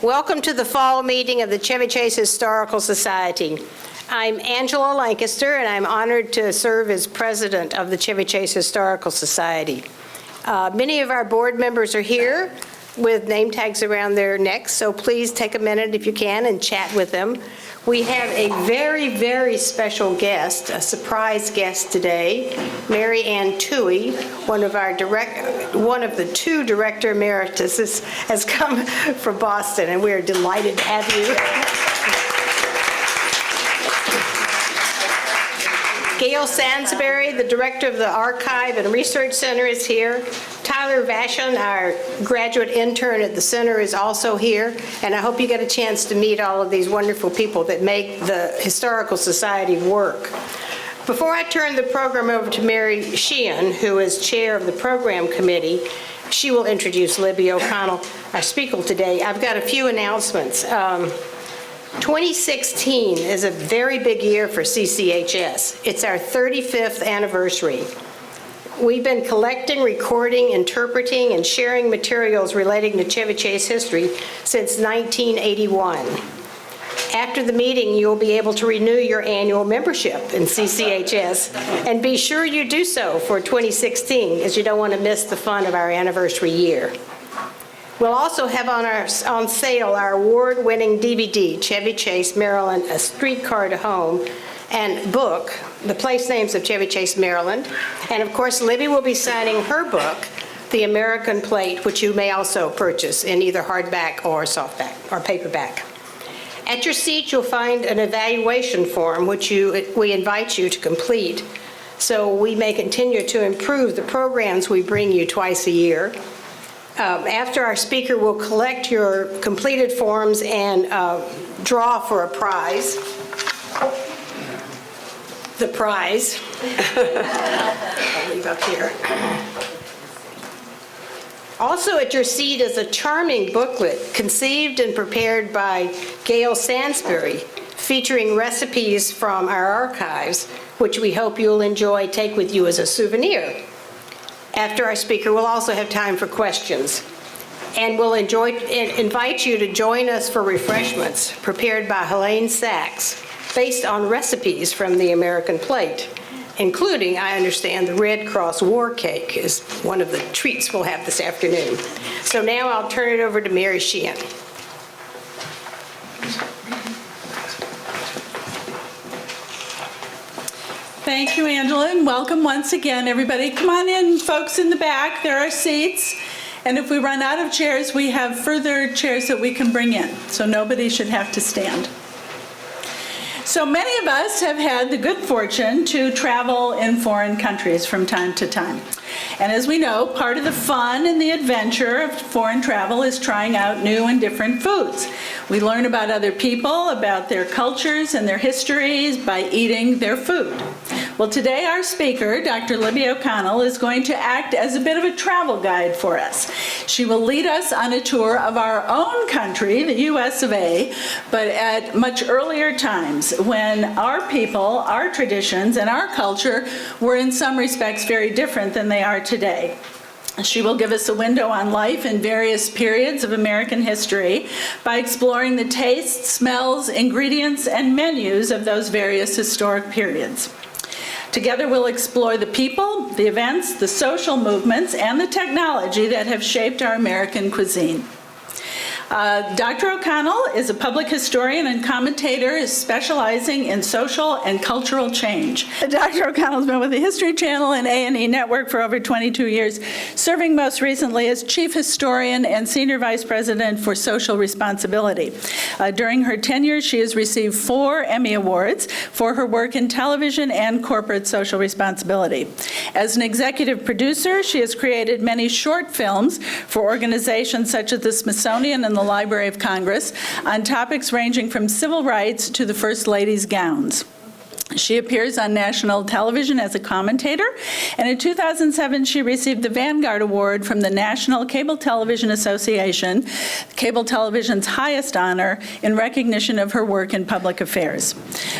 Welcome to the fall meeting of the Chevy Chase Historical Society. I'm Angela Lancaster, and I'm honored to serve as president of the Chevy Chase Historical Society. Many of our board members are here with name tags around their necks, so please take a minute if you can and chat with them. We have a very, very special guest, a surprise guest today, Mary Ann Toohey, one of the two director emeritus has come from Boston, and we are delighted to have you. Gail Sansbury, the director of the Archive and Research Center, is here. Tyler Vashon, our graduate intern at the center, is also here, and I hope you get a chance to meet all of these wonderful people that make the Historical Society work. Before I turn the program over to Mary Sheehan, who is chair of the program committee, she will introduce Libby O'Connell, our speaker today. I've got a few announcements. 2016 is a very big year for CCHS. It's our 35th anniversary. We've been collecting, recording, interpreting, and sharing materials relating to Chevy Chase history since 1981. After the meeting, you'll be able to renew your annual membership in CCHS, and be sure you do so for 2016, as you don't want to miss the fun of our anniversary year. We'll also have on sale our award-winning DVD, Chevy Chase, Maryland, A Streetcar to Home, and book, The Place Names of Chevy Chase, Maryland. And of course, Libby will be signing her book, The American Plate, which you may also purchase in either hardback or softback or paperback. At your seat, you'll find an evaluation form, which we invite you to complete, so we may continue to improve the programs we bring you twice a year. After our speaker will collect your completed forms and draw for a prize. The prize. I'll leave up here. Also at your seat is a charming booklet conceived and prepared by Gail Sansbury, featuring recipes from our archives, which we hope you'll enjoy, take with you as a souvenir. After our speaker, we'll also have time for questions. And we'll invite you to join us for refreshments prepared by Helene Sachs, based on recipes from the American Plate, including, I understand, the Red Cross War Cake is one of the treats we'll have this afternoon. So now I'll turn it over to Mary Sheehan. Thank you, Angela, and welcome once again, everybody. Come on in, folks in the back. There are seats. And if we run out of chairs, we have further chairs that we can bring in, so nobody should have to stand. So many of us have had the good fortune to travel in foreign countries from time to time. And as we know, part of the fun and the adventure of foreign travel is trying out new and different foods. We learn about other people, about their cultures and their histories by eating their food. Well, today our speaker, Dr. Libby O'Connell, is going to act as a bit of a travel guide for us. She will lead us on a tour of our own country, the US of A, but at much earlier times when our people, our traditions, and our culture were in some respects very different than they are today. She will give us a window on life in various periods of American history by exploring the tastes, smells, ingredients, and menus of those various historic periods. Together we'll explore the people, the events, the social movements, and the technology that have shaped our American cuisine. Dr. O'Connell is a public historian and commentator specializing in social and cultural change. Dr. O'Connell's been with the History Channel and A&E Network for over 22 years, serving most recently as chief historian and senior vice president for social responsibility. During her tenure, she has received 4 Emmy Awards for her work in television and corporate social responsibility. As an executive producer, she has created many short films for organizations such as the Smithsonian and the Library of Congress on topics ranging from civil rights to the First Lady's gowns. She appears on national television as a commentator, and in 2007 she received the Vanguard Award from the National Cable Television Association, cable television's highest honor, in recognition of her work in public affairs.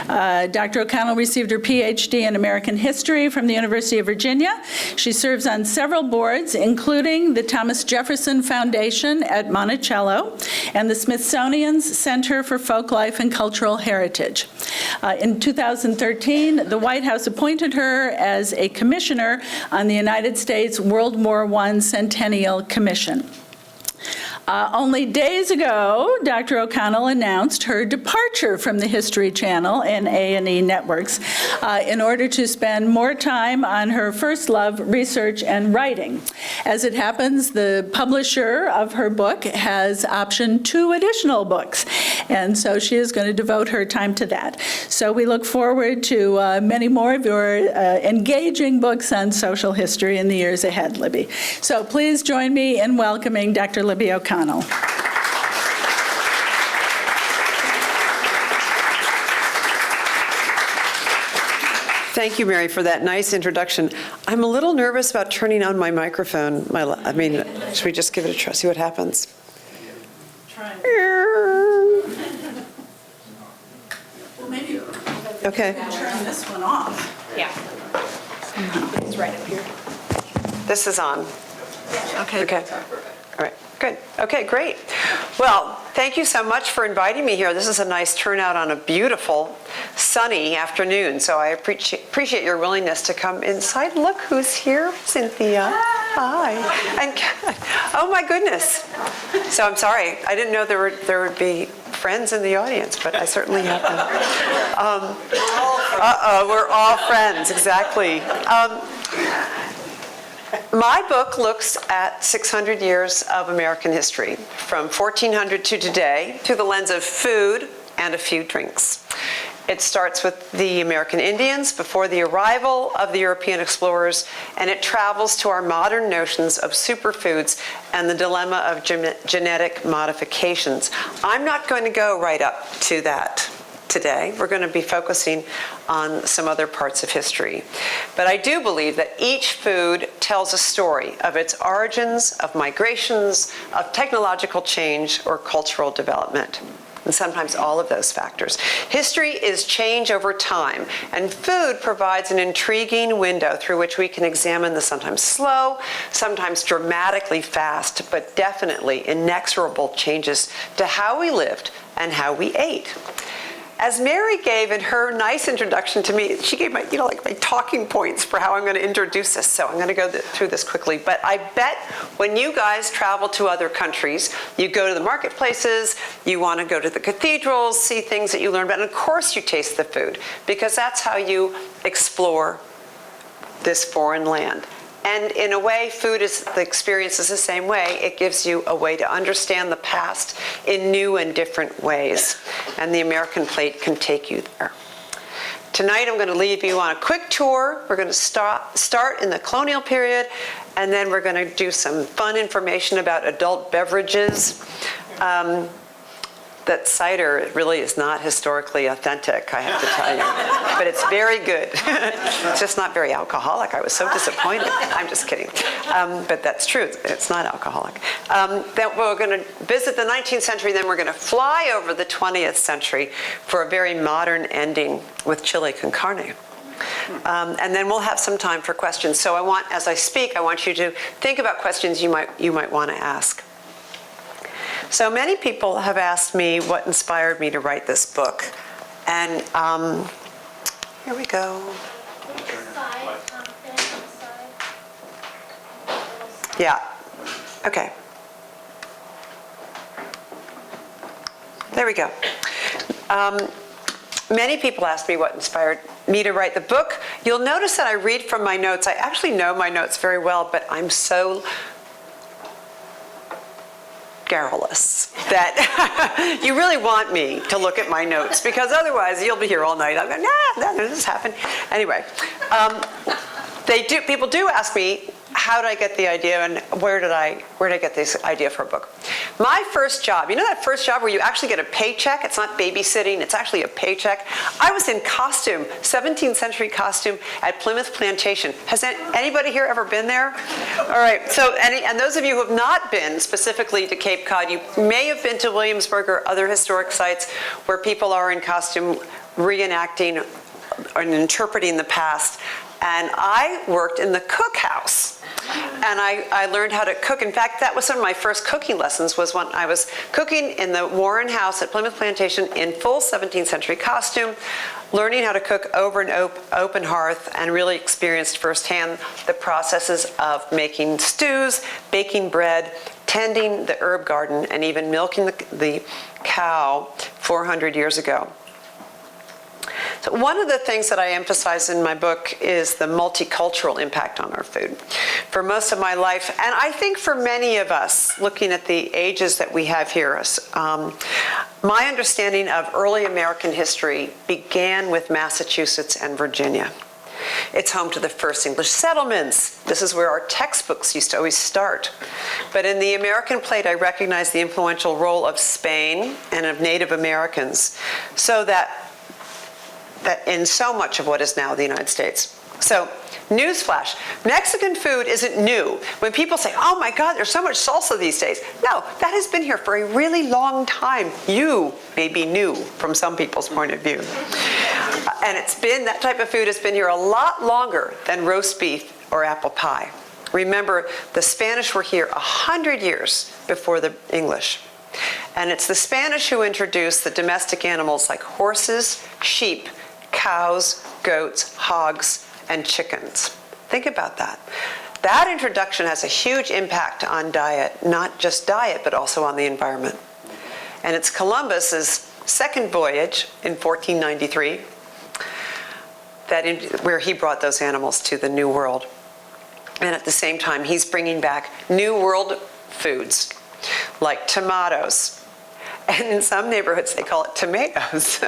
Dr. O'Connell received her Ph.D. in American History from the University of Virginia. She serves on several boards, including the Thomas Jefferson Foundation at Monticello and the Smithsonian's Center for Folklife and Cultural Heritage. In 2013, the White House appointed her as a commissioner on the United States World War I Centennial Commission. Only days ago, Dr. O'Connell announced her departure from the History Channel and A&E networks in order to spend more time on her first love, research and writing. As it happens, the publisher of her book has optioned 2 additional books, and so she is going to devote her time to that. So we look forward to many more of your engaging books on social history in the years ahead, Libby. So please join me in welcoming Dr. Libby O'Connell. Thank you, Mary, for that nice introduction. I'm a little nervous about turning on my microphone. Should we just give it a try, see what happens? Well, maybe Okay. turn this one off. Yeah. It's right up here. This is on. Okay. Okay. All right. Good. Okay, great. Well, thank you so much for inviting me here. This is a nice turnout on a beautiful, sunny afternoon, so I appreciate your willingness to come inside. Look who's here, Cynthia. Hi. And oh my goodness. So I'm sorry, I didn't know there would be friends in the audience, but I certainly have them. We're all friends, exactly. My book looks at 600 years of American history, from 1400 to today, through the lens of food and a few drinks. It starts with the American Indians before the arrival of the European explorers, and it travels to our modern notions of superfoods and the dilemma of genetic modifications. I'm not going to go right up to that today. We're going to be focusing on some other parts of history. But I do believe that each food tells a story of its origins, of migrations, of technological change, or cultural development. And sometimes all of those factors. History is change over time, and food provides an intriguing window through which we can examine the sometimes slow, sometimes dramatically fast, but definitely inexorable changes to how we lived and how we ate. As Mary gave in her nice introduction to me, she gave my, my talking points for how I'm going to introduce this. So I'm going to go through this quickly. But I bet when you guys travel to other countries, you go to the marketplaces, you want to go to the cathedrals, see things that you learn about, and of course you taste the food, because that's how you explore this foreign land. And in a way, the experience is the same way. It gives you a way to understand the past in new and different ways. And the American plate can take you there. Tonight, I'm going to leave you on a quick tour. We're going to start in the colonial period, and then we're going to do some fun information about adult beverages. That cider really is not historically authentic, I have to tell you. But it's very good. It's just not very alcoholic. I was so disappointed. I'm just kidding. But that's true. It's not alcoholic. Then we're going to visit the 19th century. Then we're going to fly over the 20th century for a very modern ending with chili con carne. And then we'll have some time for questions. So as I speak, I want you to think about questions you might want to ask. So many people have asked me what inspired me to write this book. And here we go. Yeah. Okay. There we go. Many people asked me what inspired me to write the book. You'll notice that I read from my notes. I actually know my notes very well, but I'm so garrulous that you really want me to look at my notes, because otherwise you'll be here all night. I'm going, nah, this happened. Anyway, people do ask me, how did I get the idea, and where did I get this idea for a book? My first job, you know that first job where you actually get a paycheck? It's not babysitting, it's actually a paycheck. I was in costume, 17th century costume at Plymouth Plantation. Has anybody here ever been there? All right, so, and those of you who have not been specifically to Cape Cod, you may have been to Williamsburg or other historic sites where people are in costume reenacting and interpreting the past. And I worked in the cookhouse, and I learned how to cook. In fact, that was some of my first cooking lessons, was when I was cooking in the Warren House at Plymouth Plantation in full 17th century costume, learning how to cook over an open hearth, and really experienced firsthand the processes of making stews, baking bread, tending the herb garden, and even milking the cow 400 years ago. So one of the things that I emphasize in my book is the multicultural impact on our food. For most of my life, and I think for many of us, looking at the ages that we have here, my understanding of early American history began with Massachusetts and Virginia. It's home to the first English settlements. This is where our textbooks used to always start. But in the American plate, I recognize the influential role of Spain and of Native Americans, so that in so much of what is now the United States. So, newsflash, Mexican food isn't new. When people say, oh my God, there's so much salsa these days. No, that has been here for a really long time. You may be new from some people's point of view. And that type of food has been here a lot longer than roast beef or apple pie. Remember, the Spanish were here 100 years before the English. And it's the Spanish who introduced the domestic animals like horses, sheep, cows, goats, hogs, and chickens. Think about that. That introduction has a huge impact on diet, not just diet, but also on the environment. And it's Columbus's second voyage in 1493 where he brought those animals to the New World. And at the same time, he's bringing back New World foods like tomatoes. And in some neighborhoods, they call it tomatoes.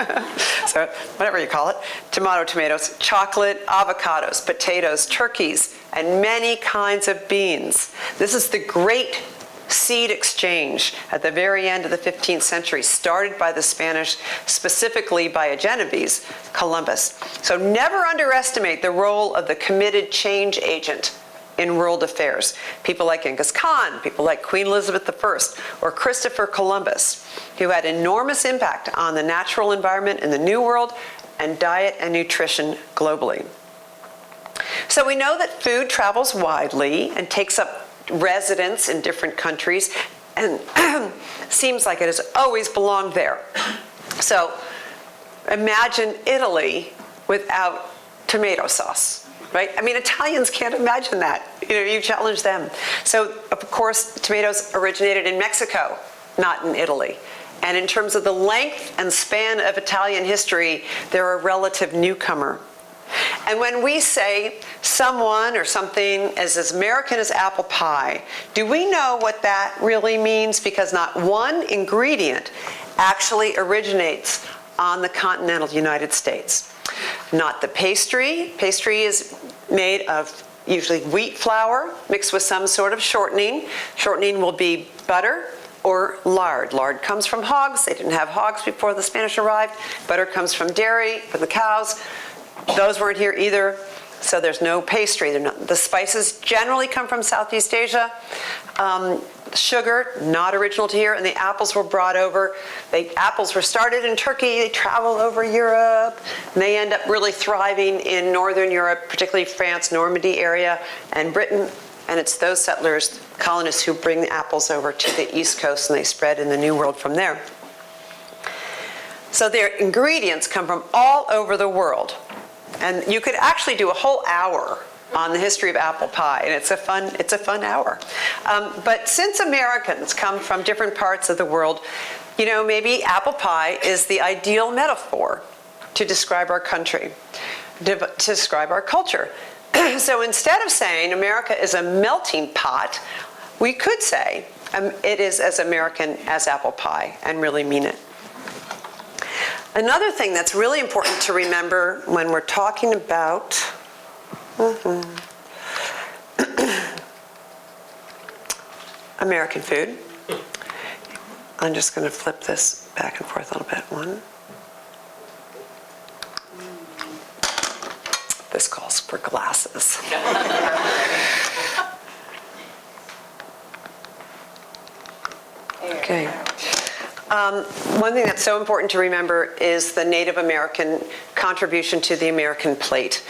So whatever you call it, tomatoes, chocolate, avocados, potatoes, turkeys, and many kinds of beans. This is the great seed exchange at the very end of the 15th century, started by the Spanish, specifically by a Genovese, Columbus. So never underestimate the role of the committed change agent in world affairs. People like Genghis Khan, people like Queen Elizabeth I, or Christopher Columbus, who had enormous impact on the natural environment in the New World and diet and nutrition globally. So we know that food travels widely and takes up residence in different countries, and seems like it has always belonged there. So imagine Italy without tomato sauce. Right? I mean, Italians can't imagine that. You challenge them. So, of course, tomatoes originated in Mexico, not in Italy. And in terms of the length and span of Italian history, they're a relative newcomer. And when we say someone or something is as American as apple pie, do we know what that really means? Because not one ingredient actually originates on the continental United States. Not the pastry. Pastry is made of usually wheat flour mixed with some sort of shortening. Shortening will be butter or lard. Lard comes from hogs. They didn't have hogs before the Spanish arrived. Butter comes from dairy, from the cows. Those weren't here either, so there's no pastry. The spices generally come from Southeast Asia. Sugar, not original to here, and the apples were brought over. Apples were started in Turkey, they travel over Europe, and they end up really thriving in Northern Europe, particularly France, Normandy area, and Britain. And it's those settlers, colonists, who bring the apples over to the East Coast, and they spread in the New World from there. So their ingredients come from all over the world. And you could actually do a whole hour on the history of apple pie, and it's a fun hour. But since Americans come from different parts of the world, maybe apple pie is the ideal metaphor to describe our country, to describe our culture. So instead of saying America is a melting pot, we could say it is as American as apple pie, and really mean it. Another thing that's really important to remember when we're talking about American food. I'm just going to flip this back and forth a little bit. One. This calls for glasses. Okay. One thing that's so important to remember is the Native American contribution to the American plate.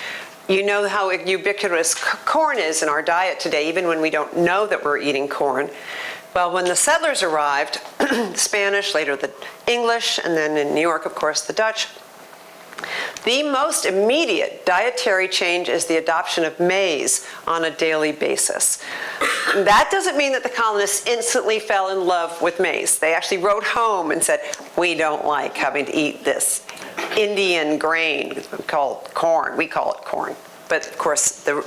You know how ubiquitous corn is in our diet today, even when we don't know that we're eating corn. Well, when the settlers arrived, the Spanish, later the English, and then in New York, of course, the Dutch, the most immediate dietary change is the adoption of maize on a daily basis. That doesn't mean that the colonists instantly fell in love with maize. They actually wrote home and said, we don't like having to eat this Indian grain called corn. We call it corn. But of course, one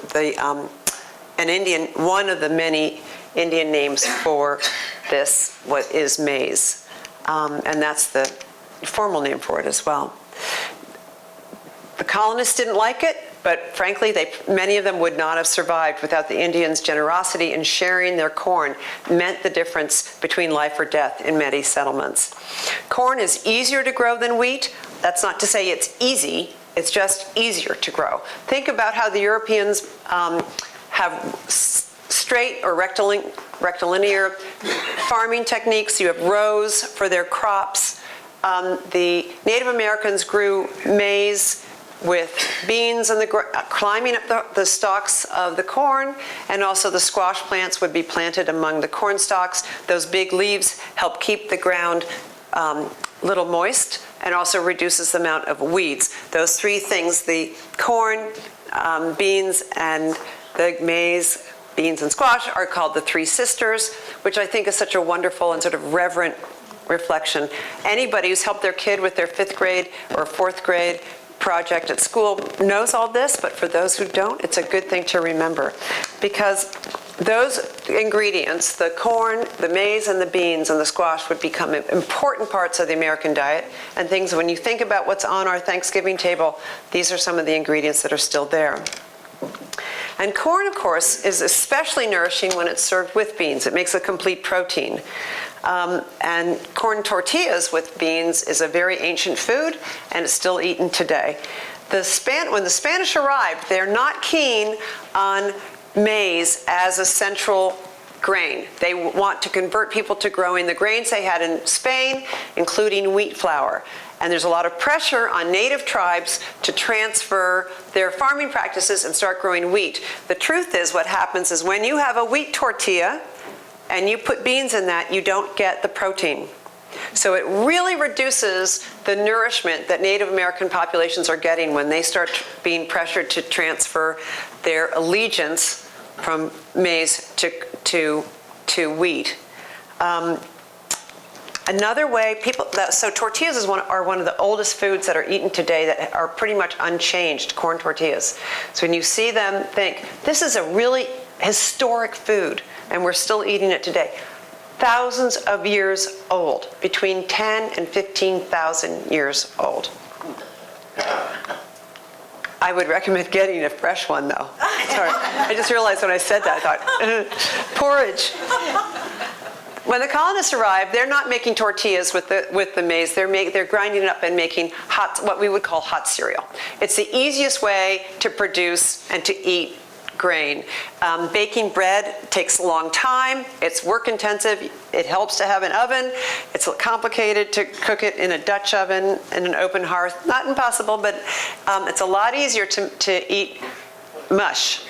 of the many Indian names for this is maize. And that's the formal name for it as well. The colonists didn't like it, but frankly, many of them would not have survived without the Indians' generosity in sharing their corn. Meant the difference between life or death in many settlements. Corn is easier to grow than wheat. That's not to say it's easy, it's just easier to grow. Think about how the Europeans have straight or rectilinear farming techniques. You have rows for their crops. The Native Americans grew maize with beans and climbing up the stalks of the corn, and also the squash plants would be planted among the corn stalks. Those big leaves help keep the ground little moist and also reduces the amount of weeds. Those three things, the corn, beans, and the maize, beans and squash, are called the Three Sisters, which I think is such a wonderful and sort of reverent reflection. Anybody who's helped their kid with their 5th grade or 4th grade project at school knows all this, but for those who don't, it's a good thing to remember, because those ingredients, the corn, the maize, and the beans, and the squash, would become important parts of the American diet, and things, when you think about what's on our Thanksgiving table, these are some of the ingredients that are still there. And corn, of course, is especially nourishing when it's served with beans. It makes a complete protein. And corn tortillas with beans is a very ancient food, and it's still eaten today. When the Spanish arrived, they're not keen on maize as a central grain. They want to convert people to growing the grains they had in Spain, including wheat flour. And there's a lot of pressure on native tribes to transfer their farming practices and start growing wheat. The truth is, what happens is when you have a wheat tortilla and you put beans in that, you don't get the protein. So it really reduces the nourishment that Native American populations are getting when they start being pressured to transfer their allegiance from maize to wheat. Another way so tortillas are one of the oldest foods that are eaten today that are pretty much unchanged, corn tortillas. So when you see them, think, this is a really historic food, and we're still eating it today. Thousands of years old, between 10 and 15,000 years old. I would recommend getting a fresh one, though. Sorry, I just realized when I said that, I thought, porridge. When the colonists arrived, they're not making tortillas with the maize. They're grinding it up and making what we would call hot cereal. It's the easiest way to produce and to eat grain. Baking bread takes a long time. It's work intensive. It helps to have an oven. It's complicated to cook it in a Dutch oven in an open hearth. Not impossible, but it's a lot easier to eat mush.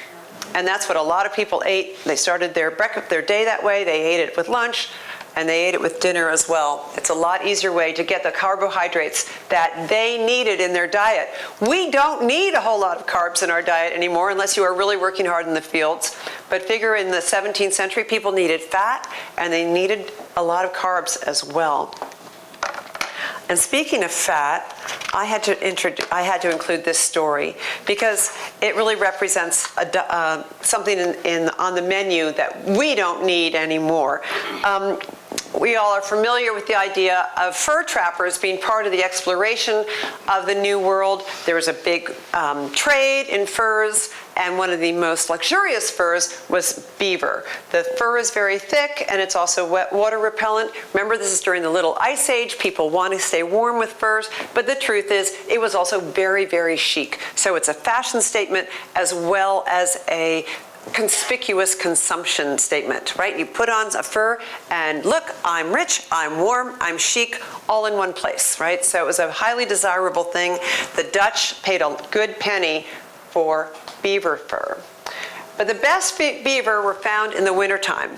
And that's what a lot of people ate. They started their day that way. They ate it with lunch, and they ate it with dinner as well. It's a lot easier way to get the carbohydrates that they needed in their diet. We don't need a whole lot of carbs in our diet anymore unless you are really working hard in the fields. But figure in the 17th century, people needed fat, and they needed a lot of carbs as well. And speaking of fat, I had to include this story because it really represents something on the menu that we don't need anymore. we all are familiar with the idea of fur trappers being part of the exploration of the New World. There was a big trade in furs, and one of the most luxurious furs was beaver. The fur is very thick, and it's also water repellent. Remember, this is during the Little Ice Age. People want to stay warm with furs, but the truth is it was also very, very chic. So it's a fashion statement as well as a conspicuous consumption statement, right? You put on a fur and look, I'm rich, I'm warm, I'm chic, all in one place, right? So it was a highly desirable thing. The Dutch paid a good penny for beaver fur. But the best beaver were found in the wintertime.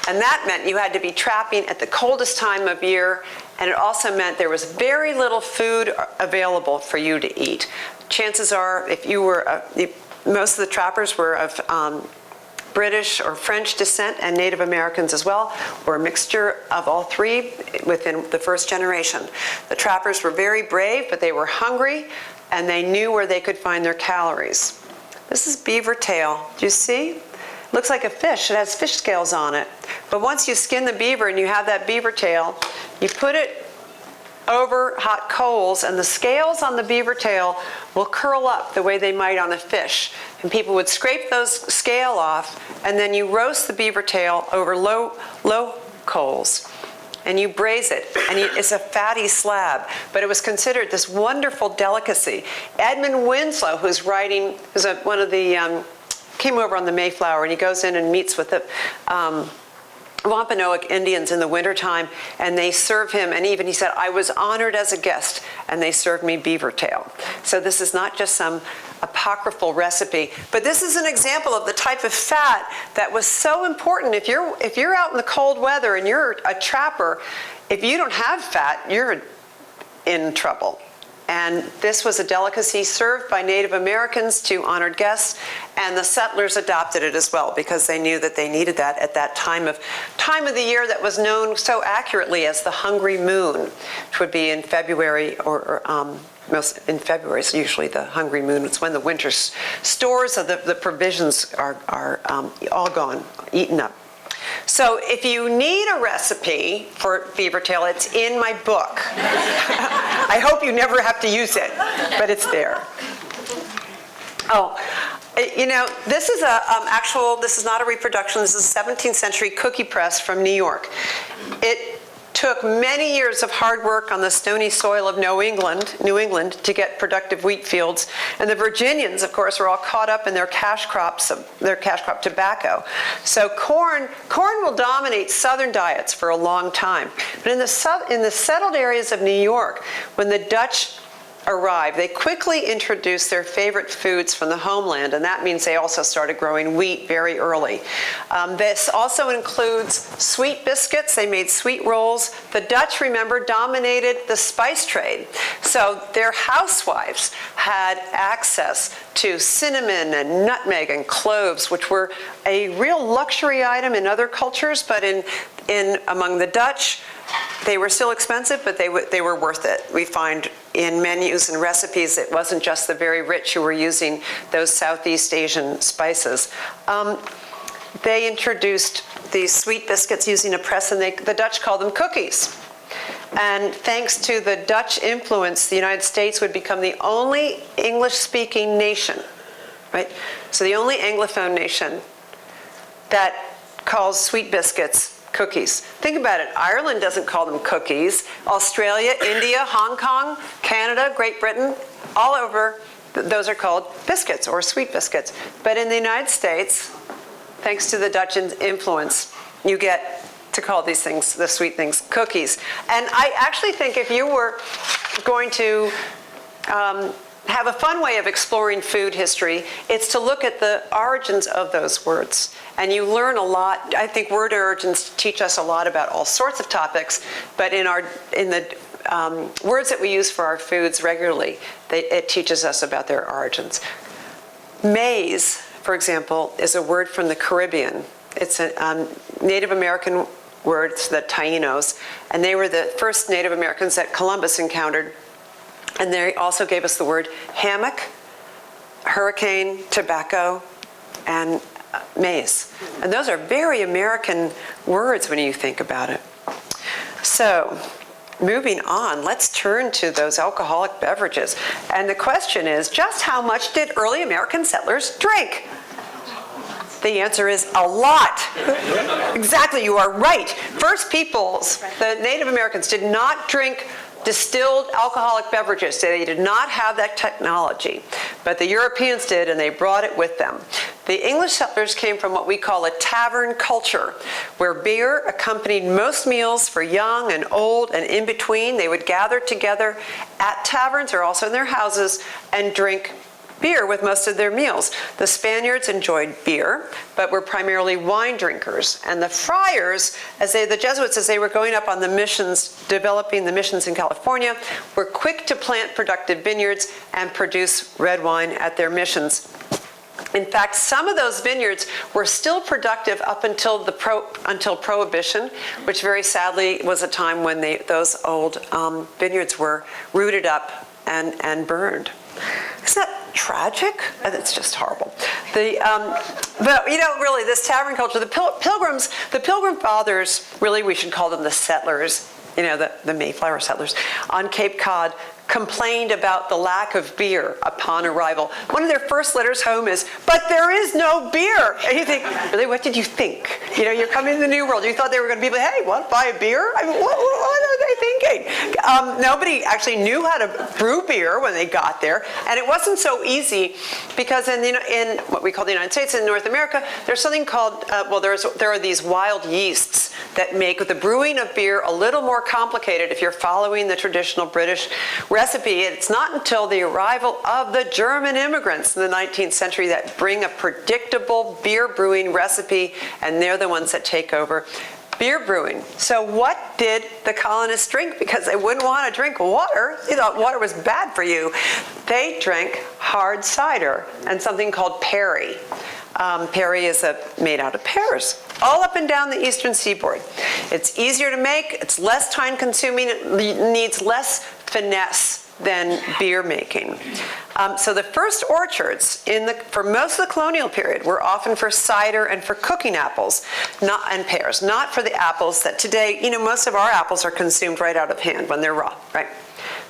And that meant you had to be trapping at the coldest time of year, and it also meant there was very little food available for you to eat. Chances are, if you were most of the trappers were of British or French descent, and Native Americans as well, or a mixture of all three within the first generation. The trappers were very brave, but they were hungry, and they knew where they could find their calories. This is beaver tail. Do you see? Looks like a fish. It has fish scales on it. But once you skin the beaver and you have that beaver tail, you put it over hot coals, and the scales on the beaver tail will curl up the way they might on a fish. And people would scrape those scale off, and then you roast the beaver tail over low coals, and you braise it, and it's a fatty slab. But it was considered this wonderful delicacy. Edmund Winslow, who's writing, who's one of the, came over on the Mayflower, and he goes in and meets with the Wampanoag Indians in the wintertime, and they serve him, and even he said, I was honored as a guest, and they served me beaver tail. So this is not just some apocryphal recipe, but this is an example of the type of fat that was so important. If you're out in the cold weather and you're a trapper, if you don't have fat, you're in trouble. And this was a delicacy served by Native Americans to honored guests, and the settlers adopted it as well because they knew that they needed that at that time of the year that was known so accurately as the hungry moon, which would be in February in February is usually the hungry moon. It's when the winter stores of the provisions are all gone, eaten up. So if you need a recipe for beaver tail, it's in my book. I hope you never have to use it, but it's there. Oh, you know, this is this is not a reproduction. This is a 17th century cookie press from New York. It took many years of hard work on the stony soil of New England to get productive wheat fields. And the Virginians, of course, were all caught up in their cash crop tobacco. So corn will dominate southern diets for a long time. But in the settled areas of New York, when the Dutch arrived, they quickly introduced their favorite foods from the homeland, and that means they also started growing wheat very early. This also includes sweet biscuits. They made sweet rolls. The Dutch, remember, dominated the spice trade, so their housewives had access to cinnamon and nutmeg and cloves, which were a real luxury item in other cultures, but among the Dutch, they were still expensive, but they were worth it. We find in menus and recipes, it wasn't just the very rich who were using those Southeast Asian spices. They introduced these sweet biscuits using a press, and the Dutch called them cookies. And thanks to the Dutch influence, the United States would become the only English-speaking nation, right? So the only Anglophone nation that calls sweet biscuits cookies. Think about it. Ireland doesn't call them cookies. Australia, India, Hong Kong, Canada, Great Britain, all over, those are called biscuits or sweet biscuits. But in the United States, thanks to the Dutch influence, you get to call these things, the sweet things, cookies. And I actually think if you were going to have a fun way of exploring food history, it's to look at the origins of those words. And you learn a lot. I think word origins teach us a lot about all sorts of topics, but in the words that we use for our foods regularly, it teaches us about their origins. Maize, for example, is a word from the Caribbean. It's a Native American word, it's the Tainos, and they were the first Native Americans that Columbus encountered. And they also gave us the word hammock, hurricane, tobacco, and maize. And those are very American words when you think about it. So, moving on, let's turn to those alcoholic beverages. And the question is, just how much did early American settlers drink? The answer is a lot. Exactly, you are right. First peoples, the Native Americans, did not drink distilled alcoholic beverages. They did not have that technology. But the Europeans did, and they brought it with them. The English settlers came from what we call a tavern culture, where beer accompanied most meals for young and old and in between. They would gather together at taverns or also in their houses and drink beer with most of their meals. The Spaniards enjoyed beer, but were primarily wine drinkers. And the friars, the Jesuits, as they were going up on the missions, developing the missions in California, were quick to plant productive vineyards and produce red wine at their missions. In fact, some of those vineyards were still productive up until until Prohibition, which very sadly was a time when those old vineyards were rooted up and burned. Isn't that tragic? It's just horrible. But really, this tavern culture, the Pilgrim Fathers, really we should call them the settlers, the Mayflower settlers on Cape Cod, complained about the lack of beer upon arrival. One of their first letters home is, "But there is no beer." And you think, really, what did you think? You're coming to the New World. You thought they were going to be like, "Hey, want to buy a beer?" I mean, what are they thinking? Nobody actually knew how to brew beer when they got there, and it wasn't so easy because in what we call the United States, in North America, there's something called there are these wild yeasts that make the brewing of beer a little more complicated if you're following the traditional British recipe. It's not until the arrival of the German immigrants in the 19th century that bring a predictable beer brewing recipe, and they're the ones that take over beer brewing. So what did the colonists drink? Because they wouldn't want to drink water. They thought water was bad for you. They drank hard cider and something called perry. Perry is made out of pears, all up and down the eastern seaboard. It's easier to make, it's less time consuming, it needs less finesse than beer making. So the first orchards for most of the colonial period were often for cider and for cooking apples and pears, not for the apples that today, most of our apples are consumed right out of hand when they're raw, right?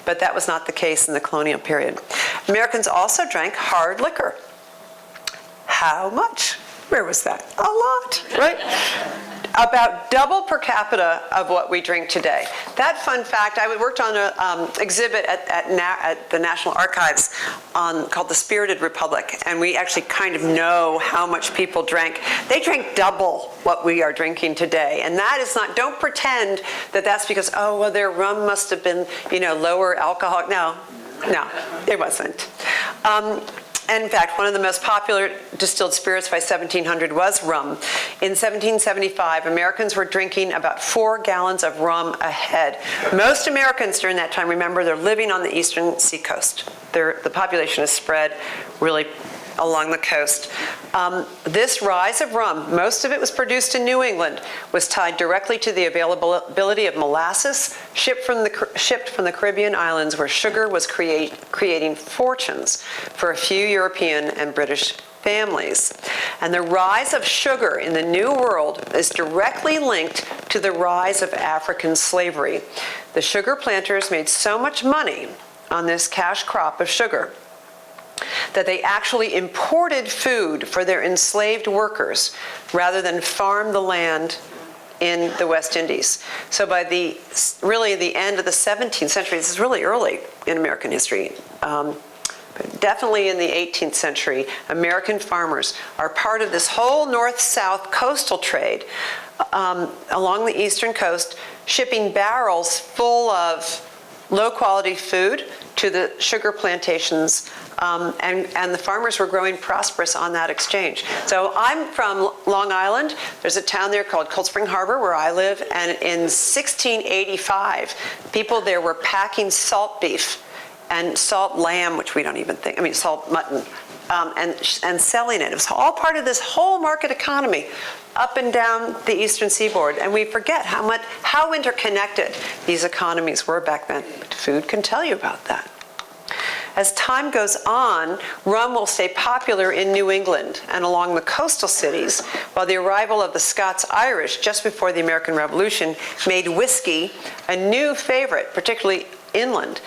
But that was not the case in the colonial period. Americans also drank hard liquor. How much? Where was that? A lot, right? About double per capita of what we drink today. That fun fact, I worked on an exhibit at the National Archives called The Spirited Republic, and we actually kind of know how much people drank. They drank double what we are drinking today, and that is not, don't pretend that that's because, their rum must have been, lower alcohol. No, it wasn't. In fact, one of the most popular distilled spirits by 1700 was rum. In 1775, Americans were drinking about 4 gallons of rum a head. Most Americans during that time, remember, they're living on the eastern seacoast. The population is spread really along the coast. This rise of rum, most of it was produced in New England, was tied directly to the availability of molasses shipped from the Caribbean islands, where sugar was creating fortunes for a few European and British families. And the rise of sugar in the New World is directly linked to the rise of African slavery. The sugar planters made so much money on this cash crop of sugar that they actually imported food for their enslaved workers rather than farm the land in the West Indies. So by the end of the 17th century, this is really early in American history, but definitely in the 18th century, American farmers are part of this whole north-south coastal trade along the eastern coast, shipping barrels full of low-quality food to the sugar plantations, and the farmers were growing prosperous on that exchange. So I'm from Long Island. There's a town there called Cold Spring Harbor where I live, and in 1685, people there were packing salt beef and salt lamb, which we don't even think, salt mutton, and selling it. It was all part of this whole market economy up and down the eastern seaboard, and we forget how interconnected these economies were back then. But food can tell you about that. As time goes on, rum will stay popular in New England and along the coastal cities, while the arrival of the Scots-Irish just before the American Revolution made whiskey a new favorite, particularly inland.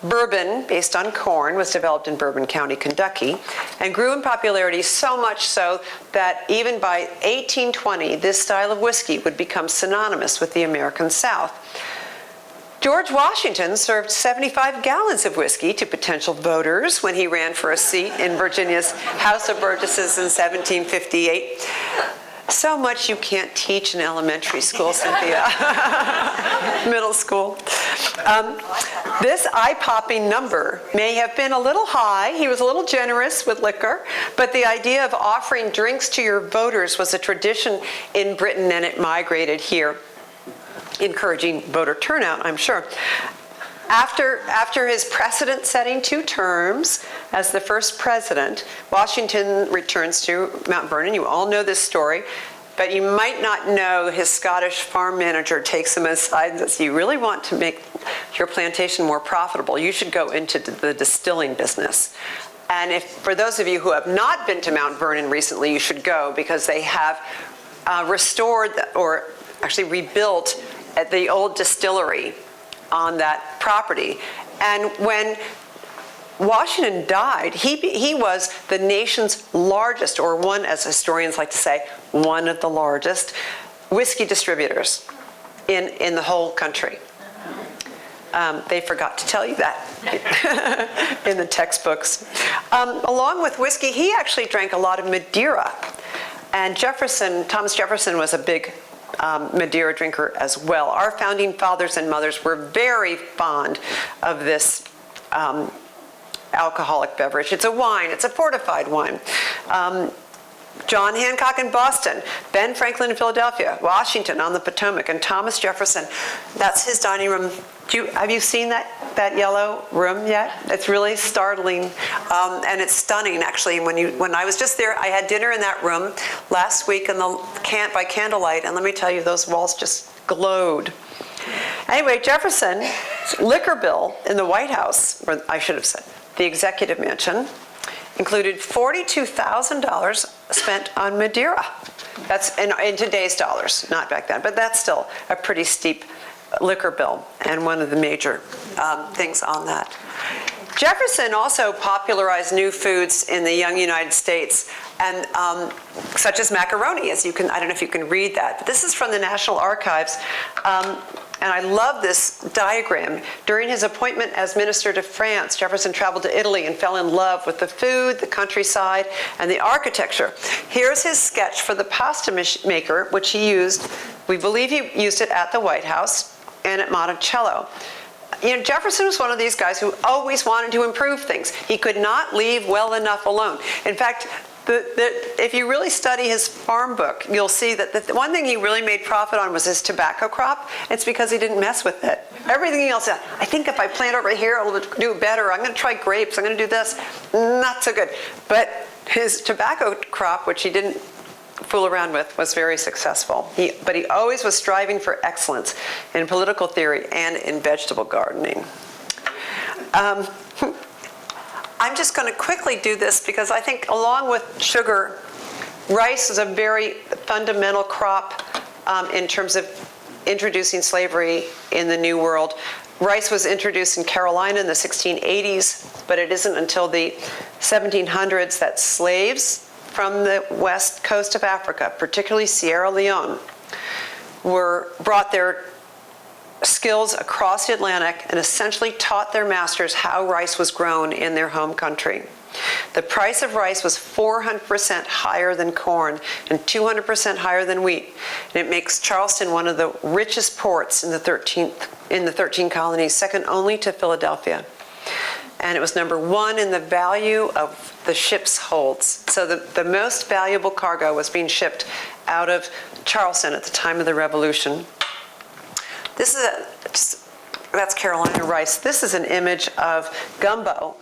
Bourbon, based on corn, was developed in Bourbon County, Kentucky, and grew in popularity so much so that even by 1820, this style of whiskey would become synonymous with the American South. George Washington served 75 gallons of whiskey to potential voters when he ran for a seat in Virginia's House of Burgesses in 1758. So much you can't teach in elementary school, Cynthia. Middle school. This eye-popping number may have been a little high. He was a little generous with liquor, but the idea of offering drinks to your voters was a tradition in Britain, and it migrated here, encouraging voter turnout, I'm sure. After his precedent-setting 2 terms as the first president, Washington returns to Mount Vernon. You all know this story, but you might not know his Scottish farm manager takes him aside and says, "You really want to make your plantation more profitable, you should go into the distilling business." And for those of you who have not been to Mount Vernon recently, you should go, because they have restored or actually rebuilt the old distillery on that property. And when Washington died, he was the nation's largest, or one, as historians like to say, one of the largest whiskey distributors in the whole country. They forgot to tell you that in the textbooks. Along with whiskey, he actually drank a lot of Madeira. And Thomas Jefferson was a big Madeira drinker as well. Our founding fathers and mothers were very fond of this alcoholic beverage. It's a wine, it's a fortified wine. John Hancock in Boston, Ben Franklin in Philadelphia, Washington on the Potomac, and Thomas Jefferson. That's his dining room. Have you seen that yellow room yet? It's really startling, and it's stunning, actually. When I was just there, I had dinner in that room last week by candlelight, and let me tell you, those walls just glowed. Anyway, Jefferson's liquor bill in the White House, or I should have said, the Executive Mansion, included $42,000 spent on Madeira. That's in today's dollars, not back then, but that's still a pretty steep liquor bill, and one of the major things on that. Jefferson also popularized new foods in the young United States, and such as macaroni, I don't know if you can read that, but this is from the National Archives. And I love this diagram. During his appointment as minister to France, Jefferson traveled to Italy and fell in love with the food, the countryside, and the architecture. Here's his sketch for the pasta maker, which he used. We believe he used it at the White House and at Monticello. Jefferson was one of these guys who always wanted to improve things. He could not leave well enough alone. In fact, if you really study his farm book, you'll see that the one thing he really made profit on was his tobacco crop. It's because he didn't mess with it. Everything else, I think if I plant over here, I'll do better. I'm going to try grapes. I'm going to do this. Not so good. But his tobacco crop, which he didn't fool around with, was very successful. But he always was striving for excellence in political theory and in vegetable gardening. I'm just going to quickly do this because I think along with sugar, rice is a very fundamental crop in terms of introducing slavery in the New World. Rice was introduced in Carolina in the 1680s, but it isn't until the 1700s that slaves from the west coast of Africa, particularly Sierra Leone, brought their skills across the Atlantic and essentially taught their masters how rice was grown in their home country. The price of rice was 400% higher than corn and 200% higher than wheat. And it makes Charleston one of the richest ports in the 13 colonies, second only to Philadelphia. And it was number 1 in the value of the ship's holds. So the most valuable cargo was being shipped out of Charleston at the time of the Revolution. That's Carolina rice. This is an image of gumbo.